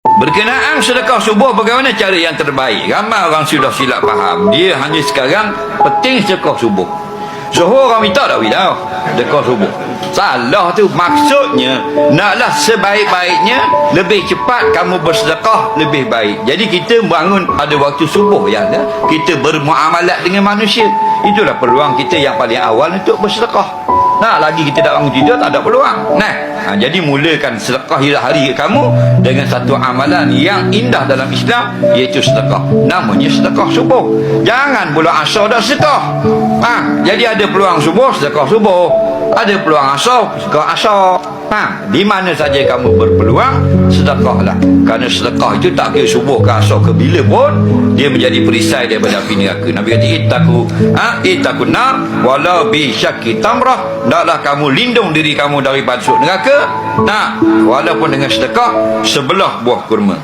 Berkenaan sedekah subuh, bagaimana cara yang terbaik? Ramai orang sudah silap faham. Dia hanya sekarang penting sedekah subuh. Zuhur orang minta tak tahu sedekah subuh. Salah tu. Maksudnya naklah sebaik-baiknya, lebih cepat kamu bersedekah lebih baik. Jadi kita bangun pada waktu subuh ya, kita bermuamalat dengan manusia. Itulah peluang kita yang paling awal untuk bersedekah. Nah, lagi kita tak bangun tidur, tak ada peluang. Jadi mulakan sedekah hari kamu dengan satu amalan yang indah dalam Islam, iaitu sedekah. Namanya sedekah subuh. Jangan bulan asar dah sedekah. Jadi ada peluang subuh, sedekah subuh. Ada peluang asar, sedekah asar. Di mana saja kamu berpeluang, sedekahlah. Kerana sedekah itu tak kira subuh ke asar ke bila pun, dia menjadi perisai daripada api neraka. Nabi kata ittaqun nar walau bi syakki tamrah. Hendaklah kamu lindung diri kamu daripada masuk neraka, walaupun dengan sedekah sebelah buah kurma.